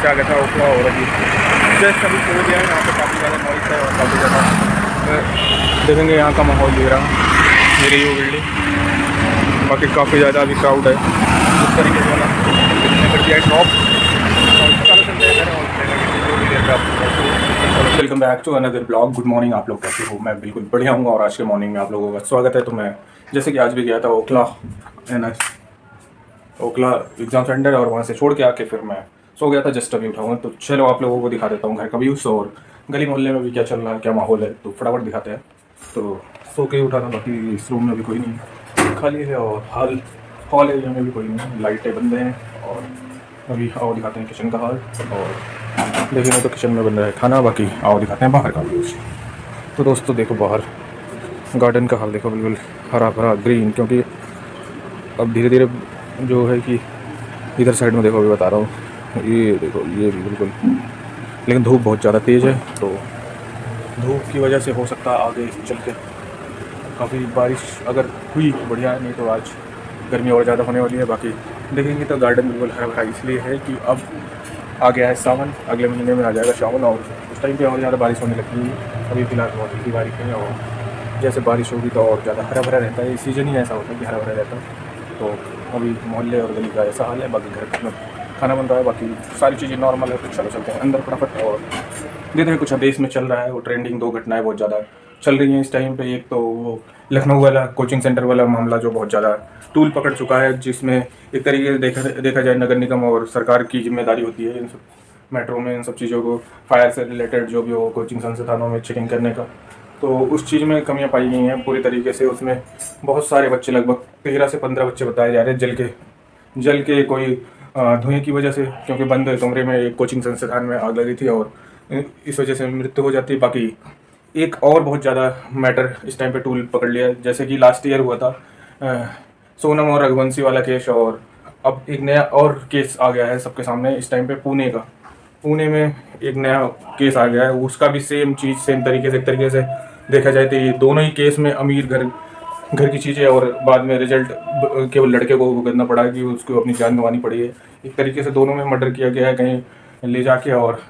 से आ गया था ओखला और अभी जस्ट अभी छोड़ दिया है। यहाँ पे काफ़ी ज़्यादा नॉइस है और काफ़ी ज़्यादा देखेंगे यहाँ का माहौल दे रहा मेरी ये बिल्डिंग। बाकी काफ़ी ज़्यादा अभी क्राउड है इस तरीके से ना कर दिया है ड्रॉप और चलो चलते हैं घर और जो भी देर आप। Welcome back to another blog. Good morning, आप लोग कैसे हो? मैं बिल्कुल बढ़िया हूँ और आज के मॉर्निंग में आप लोगों का स्वागत है। तो मैं जैसे कि आज भी गया था ओखला एग्ज़ाम सेंटर और वहाँ से छोड़ के आके फिर मैं सो गया था। जस्ट अभी उठा हूँ तो चलो आप लोगों को दिखा देता हूँ घर का व्यूज़ और गली मोहल्ले में भी क्या चल रहा है, क्या माहौल है, तो फटाफट दिखाते हैं। तो सो के उठा था, बाकी इस रूम में भी कोई नहीं, खाली है और हॉल एरिया में भी कोई नहीं, लाइटें बंद हैं। और अभी आओ दिखाते हैं किचन का हाल और देखेंगे तो किचन में बन रहा है खाना। बाकी आओ दिखाते हैं बाहर का व्यूज़। तो दोस्तों देखो बाहर गार्डन का हाल देखो, बिल्कुल हरा भरा ग्रीन, क्योंकि अब धीरे धीरे जो है कि इधर साइड में देखो अभी बता रहा हूँ, ये देखो ये भी बिल्कुल, लेकिन धूप बहुत ज़्यादा तेज़ है तो धूप की वजह से हो सकता है आगे चल के काफ़ी बारिश अगर हुई तो बढ़िया है, नहीं तो आज गर्मी और ज़्यादा होने वाली है। बाकी देखेंगे तो गार्डन बिल्कुल हरा भरा इसलिए है कि अब आ गया है सावन, अगले महीने में आ जाएगा सावन और उस टाइम पे और ज़्यादा बारिश होने लगती है। अभी फ़िलहाल बहुत हल्की बारिश है और जैसे बारिश होगी तो और ज़्यादा हरा भरा रहता है। ये सीज़न ही ऐसा होता है कि हरा भरा रहता है। तो अभी मोहल्ले और गली का ऐसा हाल है। बाकी घर में खाना बन रहा है, बाकी सारी चीज़ें नॉर्मल है। तो चलो चलते हैं अंदर फटाफट और देखते हैं कुछ देश में चल रहा है। वो ट्रेंडिंग 2 घटनाएं बहुत ज़्यादा चल रही हैं इस टाइम पे। एक तो वो लखनऊ वाला कोचिंग सेंटर वाला मामला जो बहुत ज़्यादा तूल पकड़ चुका है, जिसमें एक तरीके से देखा जाए नगर निगम और सरकार की जिम्मेदारी होती है इन सब मेट्रो में इन सब चीज़ों को, फायर से रिलेटेड जो भी हो कोचिंग संस्थानों में चेकिंग करने का। तो उस चीज़ में कमियां पाई गई हैं पूरी तरीके से। उसमें बहुत सारे बच्चे, लगभग 13 से 15 बच्चे बताए जा रहे हैं जल के कोई धुएं की वजह से, क्योंकि बंद कमरे में एक कोचिंग संस्थान में आग लगी थी और इस वजह से मृत्यु हो जाती है। बाकी एक और बहुत ज़्यादा मैटर इस टाइम पे टूल पकड़ लिया, जैसे कि लास्ट ईयर हुआ था सोनम और रघुवंशी वाला केस, और अब एक नया और केस आ गया है सबके सामने इस टाइम पे पुणे में एक नया केस आ गया है। उसका भी सेम चीज़ सेम तरीके से, एक तरीके से देखा जाए तो ये दोनों ही केस में अमीर घर की चीज़ें और बाद में रिजल्ट केवल लड़के को भुगतना पड़ा कि उसको अपनी जान गंवानी पड़ी है। एक तरीके से दोनों में मर्डर किया गया है कहीं ले जाके, और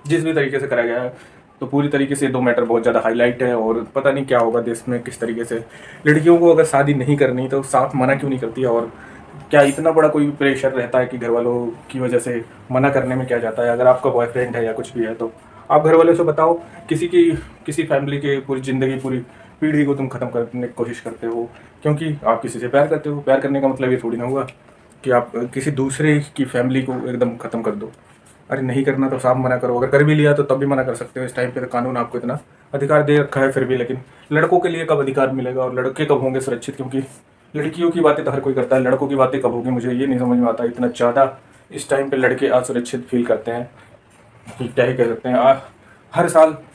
जिस भी तरीके से करा गया है। तो पूरी तरीके से 2 मैटर बहुत ज़्यादा हाईलाइट है और पता नहीं क्या होगा देश में, किस तरीके से लड़कियों को अगर शादी नहीं करनी तो साफ मना क्यों नहीं करती है, और क्या इतना बड़ा कोई प्रेशर रहता है कि घर वालों की वजह से मना करने में क्या जाता है। अगर आपका बॉयफ्रेंड है या कुछ भी है तो आप घर वालों से बताओ, किसी फैमिली के पूरी ज़िंदगी पूरी पीढ़ी को तुम ख़त्म करने की कोशिश करते हो क्योंकि आप किसी से प्यार करते हो। प्यार करने का मतलब ये थोड़ी ना हुआ कि आप किसी दूसरे की फैमिली को एकदम ख़त्म कर दो। अरे नहीं करना तो साफ मना करो, अगर कर भी लिया तो तब भी मना कर सकते हो। इस टाइम पे तो कानून आपको इतना अधिकार दे रखा है फिर भी, लेकिन लड़कों के लिए कब अधिकार मिलेगा और लड़के कब होंगे सुरक्षित? क्योंकि लड़कियों की बातें तो हर कोई करता है, लड़कों की बातें कब होगी मुझे ये नहीं समझ में आता। इतना ज़्यादा इस टाइम पे लड़के असुरक्षित फील करते हैं कि क्या ही कह सकते हैं।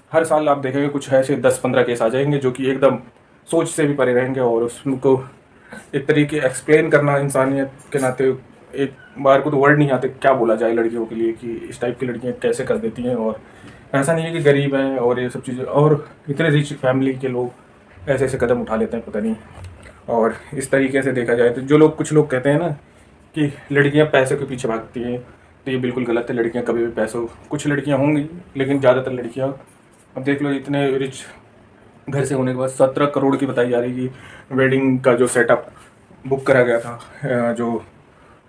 हर साल आप देखेंगे कुछ ऐसे 10-15 केस आ जाएंगे जो कि एकदम सोच से भी परे रहेंगे, और उसको एक तरीके एक्सप्लेन करना इंसानियत के नाते एक बार को तो वर्ड नहीं आते क्या बोला जाए लड़कियों के लिए कि इस टाइप की लड़कियां कैसे कर देती हैं। और ऐसा नहीं है कि गरीब हैं और ये सब चीज़ें, और इतने रिच फैमिली के लोग ऐसे ऐसे कदम उठा लेते हैं पता नहीं। और इस तरीके से देखा जाए तो कुछ लोग कहते हैं ना कि लड़कियां पैसे के पीछे भागती हैं, तो ये बिल्कुल गलत है। लड़कियां कभी भी कुछ लड़कियां होंगी लेकिन ज़्यादातर लड़कियां, अब देख लो इतने रिच घर से होने के बाद 17 करोड़ की बताई जा रही कि वेडिंग का जो सेटअप बुक करा गया था, जो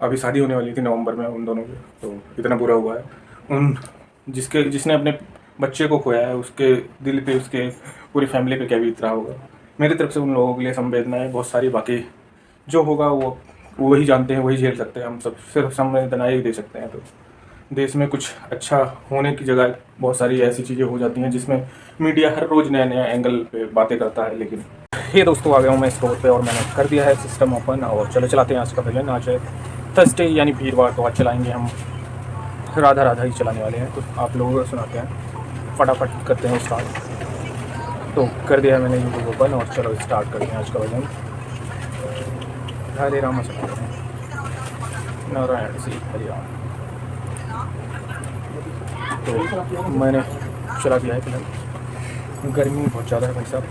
अभी शादी होने वाली थी नवंबर में उन दोनों की, तो इतना बुरा हुआ है। जिसने अपने बच्चे को खोया है उसके दिल पे, उसके पूरी फैमिली पे क्या बीत रहा होगा। मेरी तरफ से उन लोगों के लिए संवेदनाएं बहुत सारी, बाकी जो होगा वो वही जानते हैं, वही झेल सकते हैं। हम सब सिर्फ संवेदनाएं ही दे सकते हैं। तो देश में कुछ अच्छा होने की जगह बहुत सारी ऐसी चीज़ें हो जाती हैं जिसमें मीडिया हर रोज़ नया एंगल पे बातें करता है। लेकिन ये दोस्तों आ गया हूँ मैं स्टोर पे और मैंने कर दिया है सिस्टम ओपन, और चलो चलाते हैं आज का भजन। आज है थर्सडे यानी वीरवार, तो आज चलाएंगे हम राधा ही चलाने वाले हैं। तो आप लोगों को सुनाते हैं, फटाफट करते हैं स्टार्ट। तो कर दिया है मैंने यूट्यूब ओपन और चलो स्टार्ट करते हैं आज का भजन। हरे राम नारायण श्री हरि राम। तो मैंने चला दिया है फिलहाल। गर्मी बहुत ज़्यादा है भाई साहब,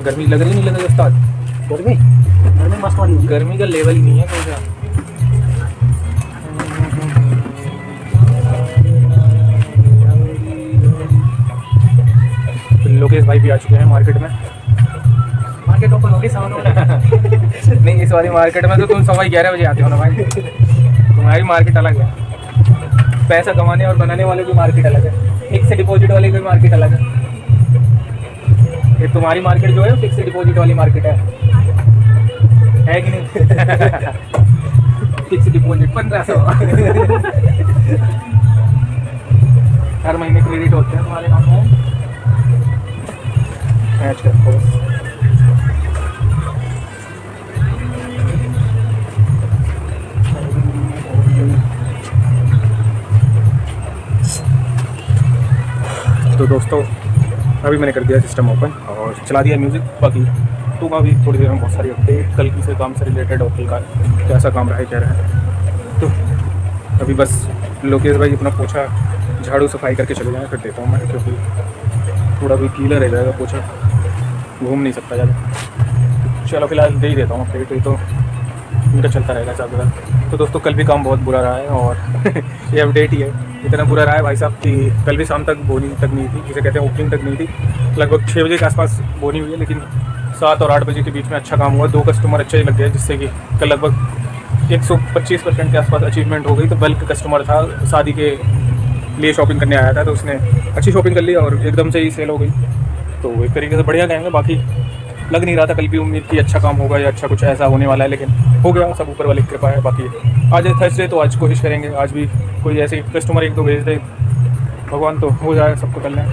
गर्मी लग रही नहीं लग रही उस्ताद? गर्मी मस्त वाली, गर्मी का लेवल ही नहीं है कोई सा। लोकेश भाई भी आ चुके हैं मार्केट में। मार्केट ओपन होगी सामान नहीं, इस वाली मार्केट में तो तुम सुबह 11 बजे आते हो ना भाई, तुम्हारी मार्केट अलग है। पैसा कमाने और बनाने वाले की मार्केट अलग है, फिक्स डिपॉजिट वाले की मार्केट अलग है। ये तुम्हारी मार्केट जो है फिक्स डिपॉजिट वाली मार्केट है कि नहीं? फिक्स डिपॉजिट 1500 हर महीने क्रेडिट होते हैं तुम्हारे नाम में। अच्छा, तो दोस्तों अभी मैंने कर दिया सिस्टम ओपन और चला दिया म्यूज़िक। बाकी दूंगा अभी थोड़ी देर में बहुत सारी अपडेट कल की से काम से रिलेटेड और कल का कैसा काम रहा है क्या रहा है। तो अभी बस लोकेश भाई अपना पोछा झाड़ू सफाई करके चले जाएँ, फिर देता हूँ मैं, क्योंकि थोड़ा भी गीला रह जाएगा पोछा, घूम नहीं सकता ज़्यादा। चलो फिलहाल दे ही देता हूँ अपडेट, तो इनका चलता रहेगा ज़्यादा। तो दोस्तों कल भी काम बहुत बुरा रहा है और ये अपडेट ही है। इतना बुरा रहा है भाई साहब कि कल भी शाम तक बोनी तक नहीं थी, जिसे कहते हैं ओपनिंग तक नहीं थी। लगभग 6 बजे के आसपास बोनी हुई है, लेकिन 7 और 8 बजे के बीच में अच्छा काम हुआ। 2 कस्टमर अच्छे लग गए, जिससे कि कल लगभग 125% के आसपास अचीवमेंट हो गई। तो बल्क कस्टमर था, शादी के लिए शॉपिंग करने आया था, तो उसने अच्छी शॉपिंग कर ली और एकदम से ही सेल हो गई। तो एक तरीके से बढ़िया कहेंगे। बाकी लग नहीं रहा था कल भी उम्मीद की अच्छा काम होगा या अच्छा कुछ ऐसा होने वाला है, लेकिन हो गया, सब ऊपर वाली कृपा है। बाकी आज थर्सडे, तो आज कोशिश करेंगे आज भी कोई ऐसे कस्टमर 1-2 भेज दे, भगवान तो हो जाए सबको कल्याण।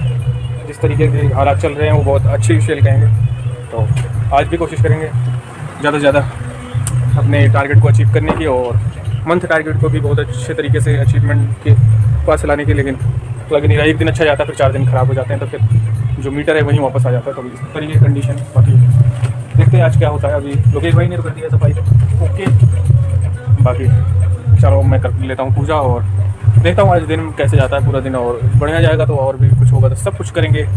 जिस तरीके से हालात चल रहे हैं वो बहुत अच्छी सेल कहेंगे। तो आज भी कोशिश करेंगे ज़्यादा से ज़्यादा अपने टारगेट को अचीव करने की और मंथ टारगेट को भी बहुत अच्छे तरीके से अचीवमेंट के पास लाने की। लेकिन लग नहीं रहा, एक दिन अच्छा जाता है फिर 4 दिन ख़राब हो जाते हैं, तो फिर जो मीटर है वहीं वापस आ जाता है। तो इस तरीके की कंडीशन। बाकी देखते हैं आज क्या होता है। अभी लोकेश भाई ने तो कर दिया सफाई, ओके। बाकी चलो मैं कर लेता हूँ पूजा और देखता हूँ आज दिन कैसे जाता है पूरा दिन, और बढ़िया जाएगा तो और भी कुछ होगा तो सब कुछ करेंगे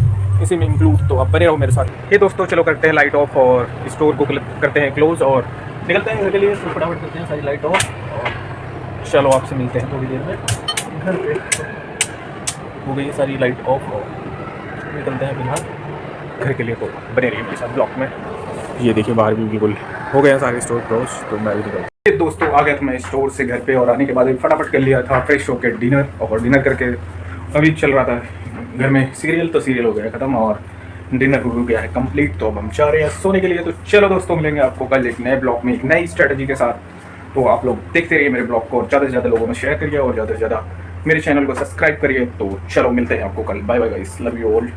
इसी में इंक्लूड। तो आप बने रहो मेरे साथ। ये दोस्तों चलो करते हैं लाइट ऑफ और स्टोर को करते हैं क्लोज और निकलते हैं घर के लिए। तो फटाफट करते हैं सारी लाइट ऑफ और चलो आपसे मिलते हैं थोड़ी देर में। घर पे हो गई सारी लाइट ऑफ और निकलते हैं फिलहाल घर के लिए। तो बने रहिए मेरे साथ ब्लॉक में। ये देखिए बाहर भी बिल्कुल हो गया सारे स्टोर क्लोज, तो मैं भी निकल दोस्तों आ गया था मैं स्टोर से घर पे, और आने के बाद फटाफट कर लिया था फ्रेश होकर डिनर, और डिनर करके अभी चल रहा था घर में सीरियल, तो सीरियल हो गया ख़त्म और डिनर हो गया है कंप्लीट। तो अब हम चाह रहे हैं सोने के लिए। तो चलो दोस्तों मिलेंगे आपको कल एक नए ब्लॉग में एक नई स्ट्रेटजी के साथ। तो आप लोग देखते रहिए मेरे ब्लॉग को और ज़्यादा से ज़्यादा लोगों में शेयर करिए और ज़्यादा से ज़्यादा मेरे चैनल को सब्सक्राइब करिए। तो चलो मिलते हैं आपको कल। Bye bye guys, love you all.